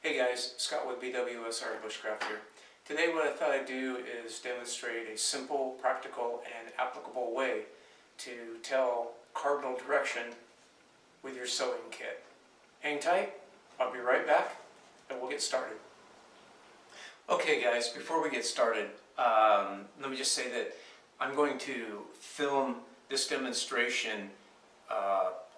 Hey guys, Scott with BWS Art Bushcraft here. Today what I thought I'd do is demonstrate a simple, practical, and applicable way to tell cardinal direction with your sewing kit. Hang tight, I'll be right back and we'll get started. Okay guys, before we get started, let me just say that I'm going to film this demonstration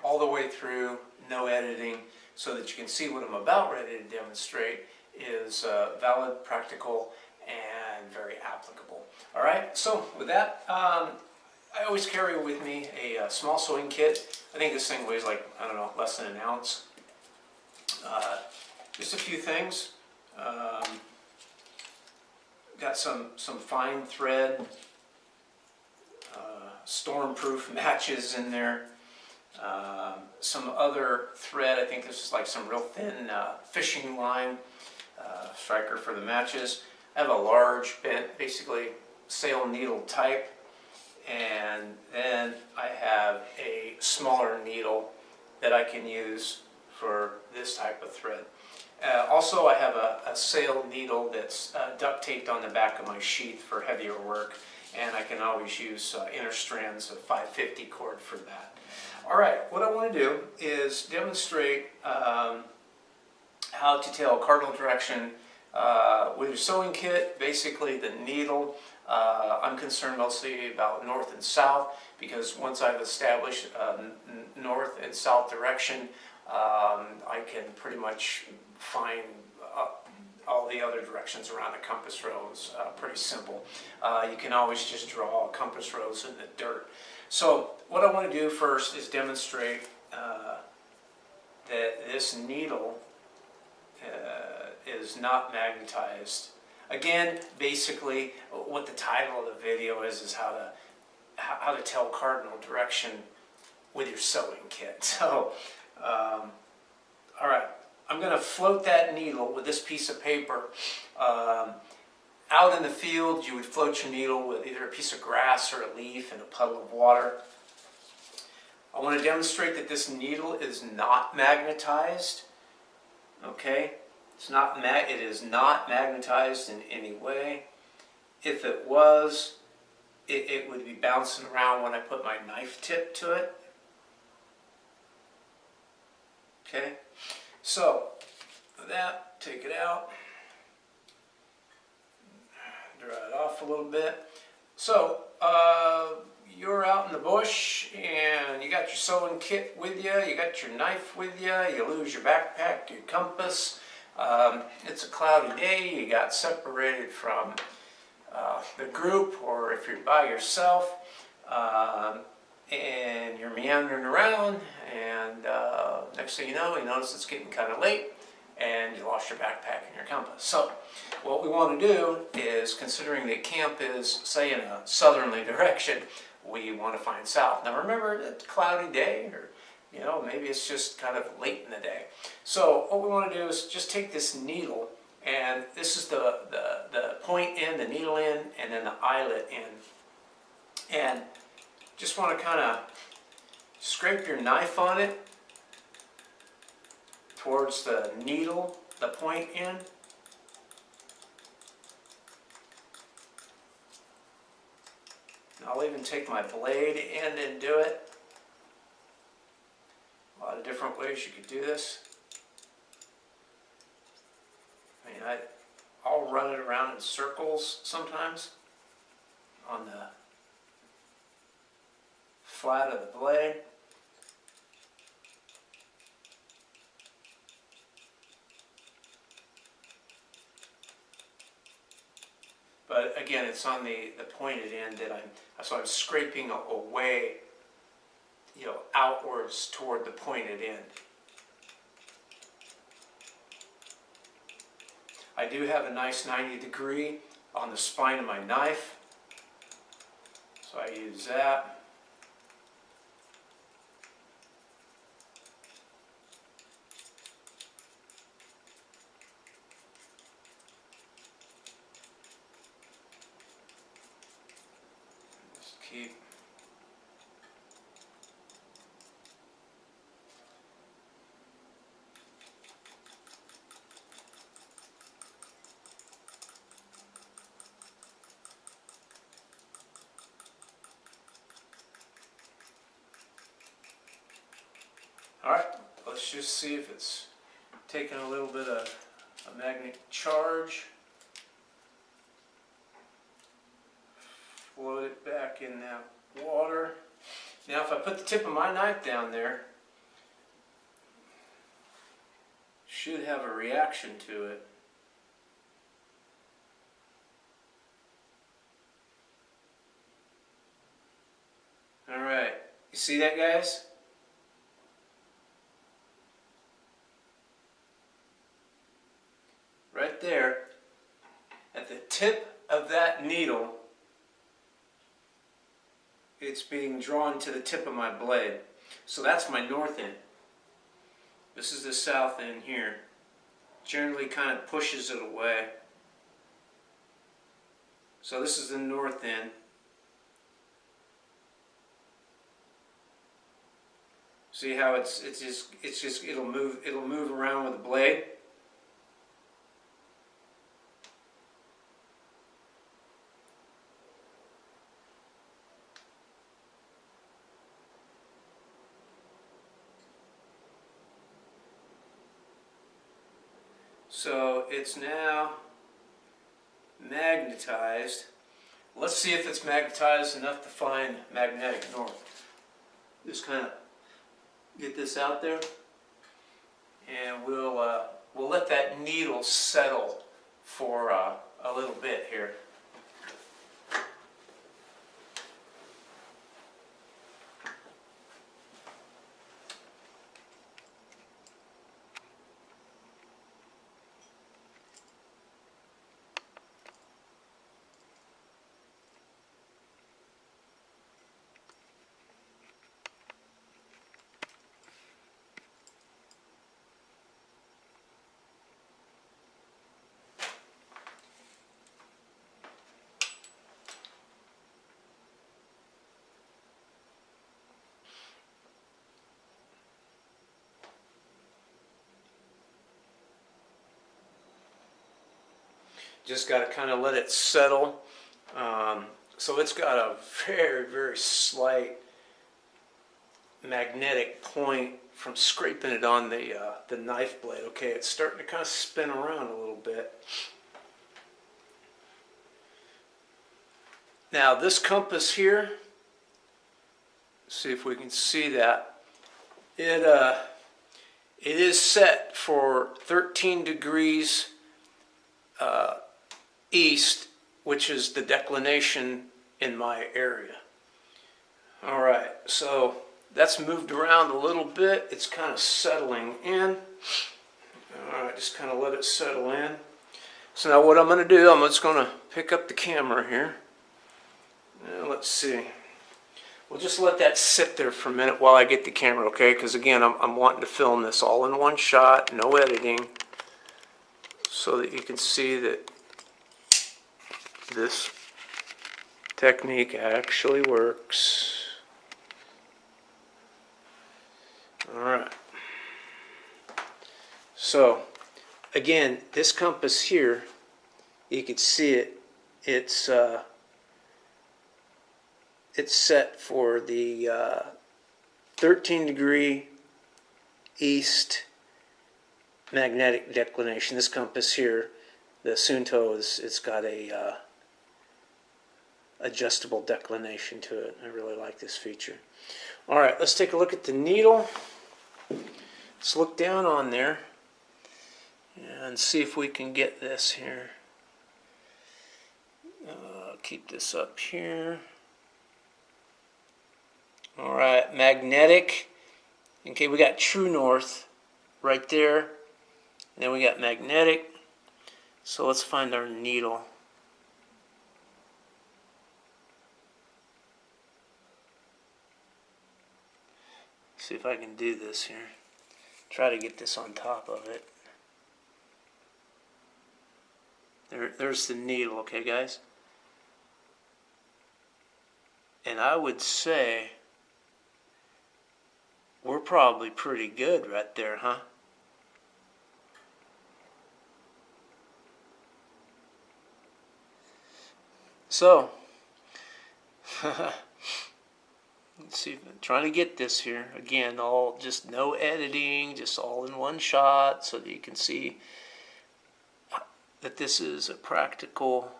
all the way through, no editing, so that you can see what I'm about ready to demonstrate is valid, practical, and very applicable. All right, so with that, I always carry with me a small sewing kit. I think this thing weighs like, I don't know, less than an ounce. Just a few things. Got some fine thread, storm-proof matches in there. Some other thread, I think this is like some real thin fishing line, striker for the matches. I have a large bent, basically sail needle type, and then I have a smaller needle that I can use for this type of thread. Also, I have a sail needle that's duct taped on the back of my sheath for heavier work, and I can always use inner strands of 550 cord for that. All right, what I want to do is demonstrate how to tell cardinal direction with your sewing kit. Basically, the needle. I'm concerned mostly about north and south, because once I've established north and south direction, I can pretty much find all the other directions around the compass rose. Pretty simple. You can always just draw compass rose in the dirt. So what I want to do first is demonstrate that this needle is not magnetized. Again, basically what the title of the video is how to tell cardinal direction with your sewing kit. So all right, I'm going to float that needle with this piece of paper. Out in the field, you would float your needle with either a piece of grass or a leaf and a puddle of water. I want to demonstrate that this needle is not magnetized. Okay, it is not magnetized in any way. If it was, it would be bouncing around when I put my knife tip to it. Okay, so with that, take it out. Dry it off a little bit. So you're out in the bush and you got your sewing kit with you, you got your knife with you, you lose your backpack, your compass. It's a cloudy day, you got separated from the group, or if you're by yourself, and you're meandering around, and next thing you know, you notice it's getting kind of late and you lost your backpack and your compass. So what we want to do is, considering that camp is, say, in a southerly direction, we want to find south. Now remember, it's a cloudy day, or maybe it's just kind of late in the day. So what we want to do is just take this needle, and this is the point end, the needle end, and then the eyelet end. And just want to kind of scrape your knife on it towards the needle, the point end. And I'll even take my blade end and do it. A lot of different ways you could do this. I mean, I'll run it around in circles sometimes on the flat of the blade. But again, it's on the pointed end that I'm scraping away, outwards toward the pointed end. I do have a nice 90-degree on the spine of my knife, so I use that. Keep Alright, let's just see if it's taking a little bit of a magnetic charge. Float it back in that water. Now if I put the tip of my knife down there, should have a reaction to it. Alright, you see that, guys? Right there, at the tip of that needle, it's being drawn to the tip of my blade. So that's my north end. This is the south end here. Generally kind of pushes it away. So this is the north end. See how it'll move around with the blade. So it's now magnetized. Let's see if it's magnetized enough to find magnetic north. Just kind of get this out there, and we'll let that needle settle for a little bit here. Just got to kind of let it settle. So it's got a very, very slight magnetic point from scraping it on the knife blade. Okay, it's starting to kind of spin around a little bit. Now this compass here, see if we can see that. It is set for 13 degrees east, which is the declination in my area. All right, so that's moved around a little bit. It's kind of settling in. All right, just kind of let it settle in. So now what I'm going to do, I'm just going to pick up the camera here. Now, let's see. We'll just let that sit there for a minute while I get the camera, okay? Because again, I'm wanting to film this all in one shot, no editing, so that you can see that this technique actually works. All right. So, again, this compass here, you can see it. It's set for the 13-degree east magnetic declination. This compass here, the Sunto, it's got a adjustable declination to it. I really like this feature. All right, let's take a look at the needle. Let's look down on there and see if we can get this here. Keep this up here. All right, magnetic. Okay, we got true north right there. And then we got magnetic. So let's find our needle. See if I can do this here. Try to get this on top of it. There's the needle, okay, guys? And I would say we're probably pretty good right there, huh? So, Let's see, I'm trying to get this here. Again, all just no editing, just all in one shot so that you can see that this is a practical.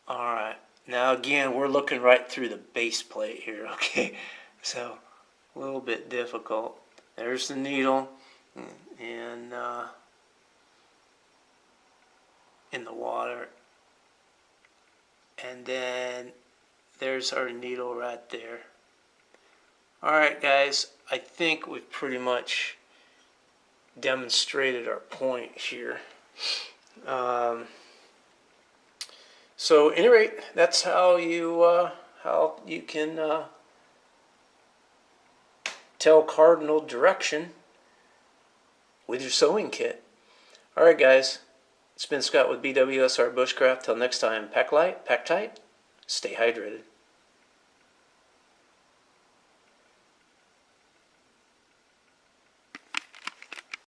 All right, now again, we're looking right through the base plate here, okay? So, a little bit difficult. There's the needle, and in the water. And then there's our needle right there. Alright guys, I think we've pretty much demonstrated our point here. So at any rate, that's how you can tell cardinal direction with your sewing kit. Alright guys, it's been Scott with BWSR Bushcraft. Till next time, pack light, pack tight, stay hydrated.